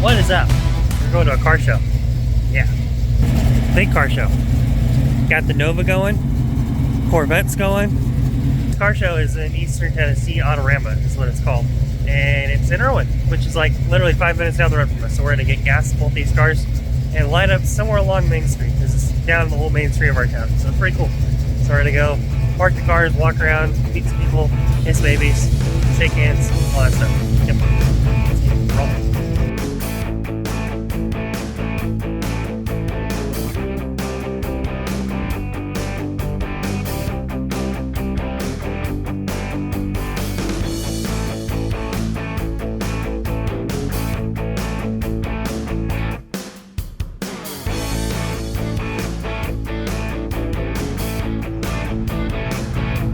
What is up? We're going to a car show. Yeah. Big car show. Got the Nova going. Corvette's going. The car show is in Eastern Tennessee Autorama is what it's called. And it's in Irwin, which is like literally 5 minutes down the road from us. So we're going to get gas, both these cars, and line up somewhere along Main Street. Because it's down the whole main street of our town. So it's pretty cool. So we're going to go park the cars, walk around, meet some people, kiss babies, shake hands, all that stuff. Yep. Let's keep rolling.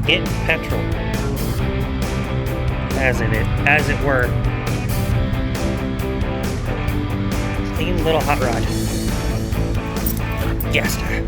Get petrol, as it were. Clean little hot rod. Gas time.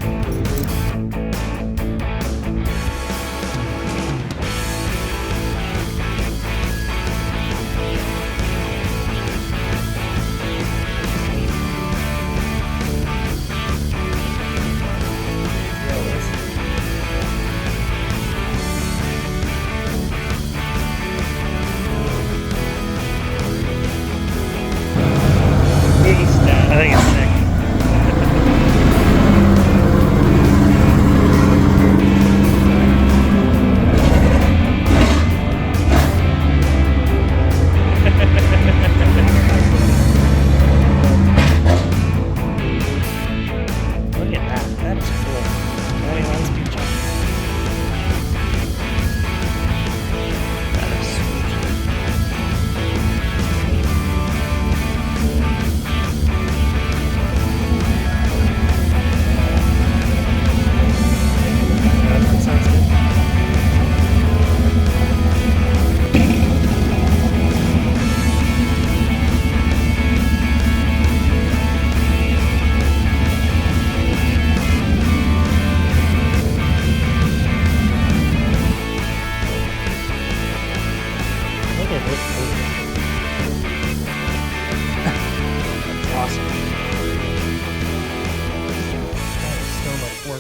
I think it's sick. Look at that. That is cool. That is beautiful. That is sweet.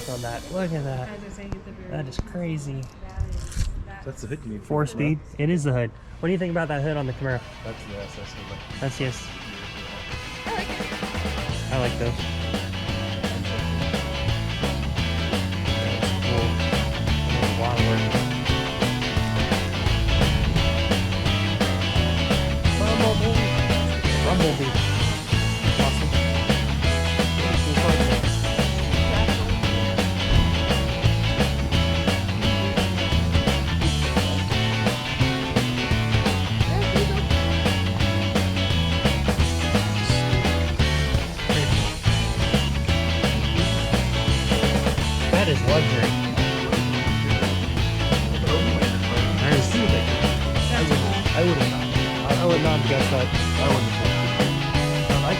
On that. Look at that. That is crazy. That's the hood you need. 4-speed. It is the hood. What do you think about that hood on the Camaro? That's the SS. That's yes. I like those. That's cool. There's a lot of work. Rumblebee. Awesome. That is luxury. I would have not. I would not have guessed that. I wouldn't have. I like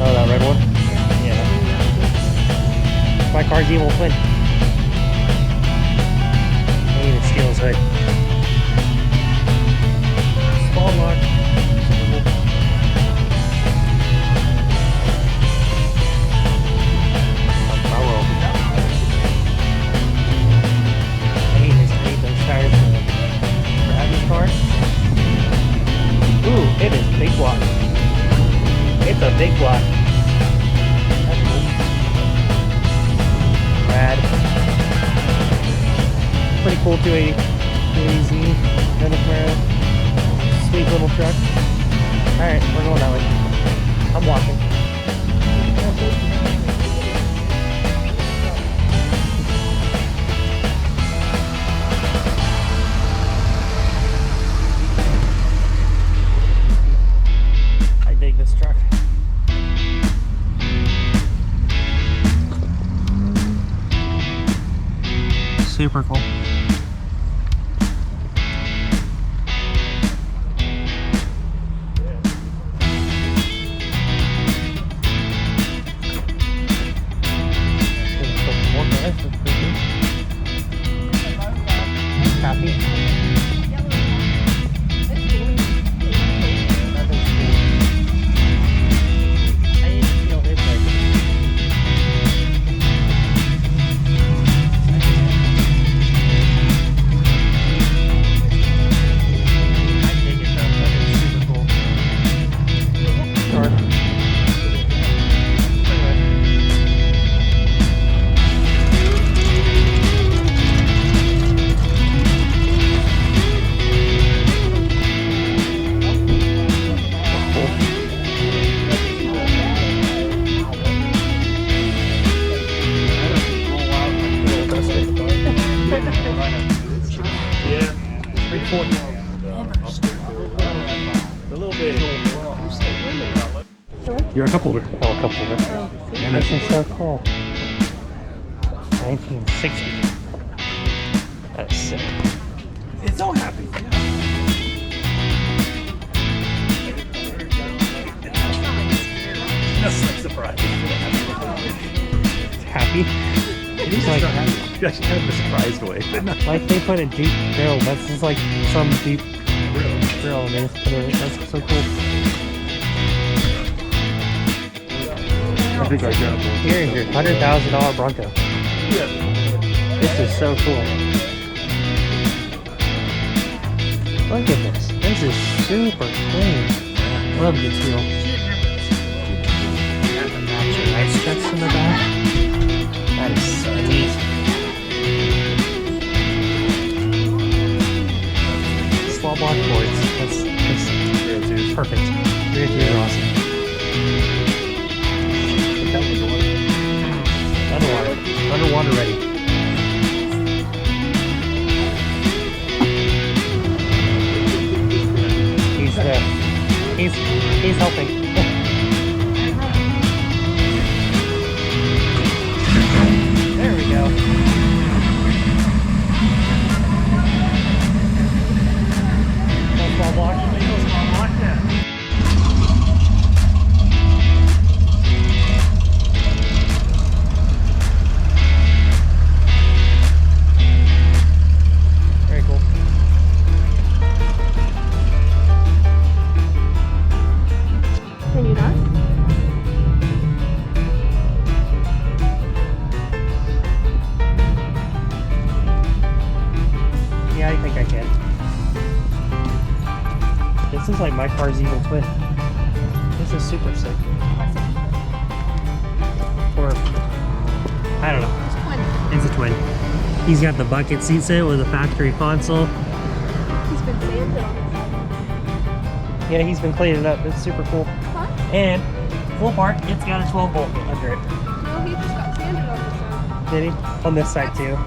Oh, that red one? Yeah. My car's evil twin. I need to steal his hood. Small lock. I need those tires from Bradley's car. Ooh, it is big block. It's a big block. That's cool. Rad. Pretty cool 280. 280Z. Another Camaro. Sweet little truck. Alright, we're going that way. I'm walking. I dig this truck. Super cool. 340. A little bit. You're a cup holder. Oh, a cup holder. And this is so cool. 1960. That's sick. It's so happy. That's like surprise. Happy. It's like actually kind of a surprised way. Like they put a Jeep grill. That's just like some Jeep grill, and they just put it. That's so cool. I think I got one. Here's your $100,000 Bronco. Yeah. This is so cool. Look at this. This is super clean. Love the feel. Got the matching ice chest in the back. That is so neat. Small block boards. That's perfect. Rear two are awesome. Underwater ready. He's helping. There we go. Small block. Yeah. Very cool. Can you not? Yeah, I think I can. This is like my car's evil twin. This is super sick. Or, I don't know. It's a twin. He's got the bucket seat set with a factory console. He's been sanded on the side. Yeah, he's been cleaning up. It's super cool. Huh? And, cool part, it's got a 12 volt under it. No, he just got sanded on the side. Did he? On this side too.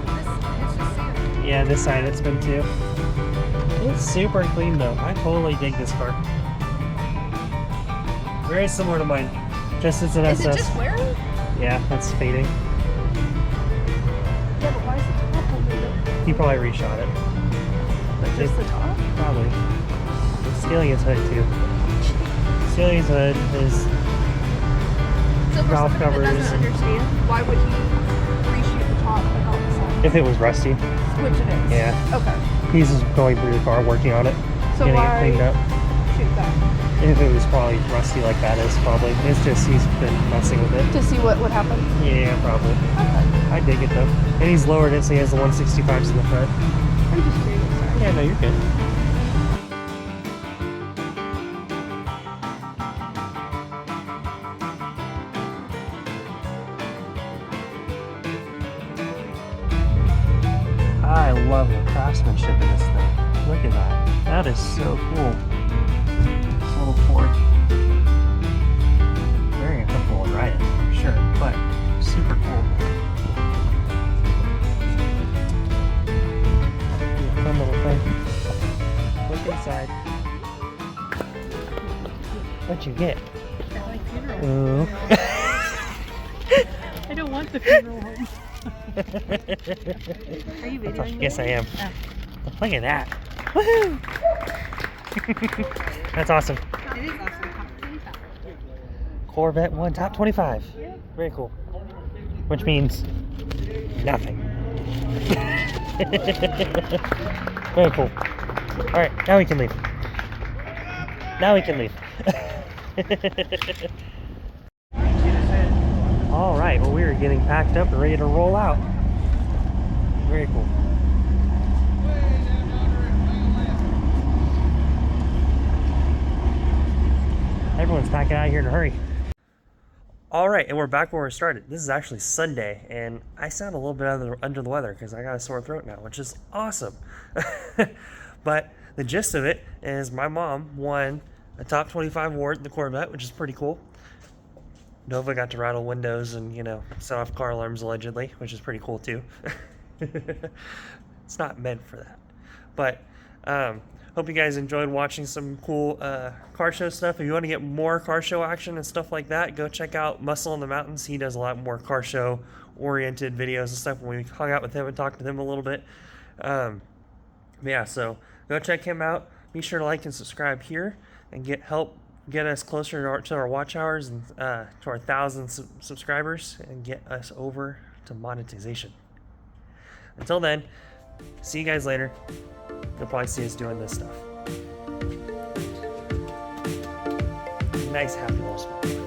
It's just sand. Yeah, this side it's been too. It's super clean though. I totally dig this car. Very similar to mine. Just as an Is SS. it just wearing? Yeah, that's fading. Yeah, but why is the top holding it? He probably reshot it. But Just the top? probably. Stealing his hood too. Stealing his hood is So for Valve someone that covers doesn't and- understand, why would he reshoot the top but not the side? if it was rusty. Which it is. Yeah. Okay. He's just going through the car working on it. So getting it why cleaned up. shoot that? If it was probably rusty like that is probably. It's just he's been messing with it. To see what would happen? Yeah, probably. Okay. I dig it though. And he's lowered it so he has the 165s in the front. I'm just curious. Sorry. Yeah, no, you're good. I love the craftsmanship in this thing. Look at that. That is so cool. This little Ford. Very uncomfortable to ride it, for sure, but super cool. Fun little thing. Look inside. What'd you get? I like funeral. Ooh. I don't want the funeral home. Are you videoing? Yes, I am. Ah. Look at that. Woohoo! That's awesome. It is awesome. Top 25. Corvette 1 top 25. Very cool. Which means nothing. Very cool. Alright, now we can leave. Now we can leave. Alright, well we are getting packed up and ready to roll out. Very cool. Everyone's packing out of here in a hurry. Alright, and we're back where we started. This is actually Sunday, and I sound a little bit under the weather because I got a sore throat now, which is awesome. But the gist of it is my mom won a top 25 award in the Corvette, which is pretty cool. Nova got to rattle windows and, you know, set off car alarms allegedly, which is pretty cool too. It's not meant for that. But Hope you guys enjoyed watching some cool car show stuff. If you want to get more car show action and stuff like that, go check out Muscle in the Mountains. He does a lot more car show oriented videos and stuff. When we hung out with him and talked with him a little bit. Yeah, so go check him out. Be sure to like and subscribe here and get us closer to our watch hours and to our 1,000 subscribers and get us over to monetization. Until then, see you guys later. You'll probably see us doing this stuff. Nice, happy little smile.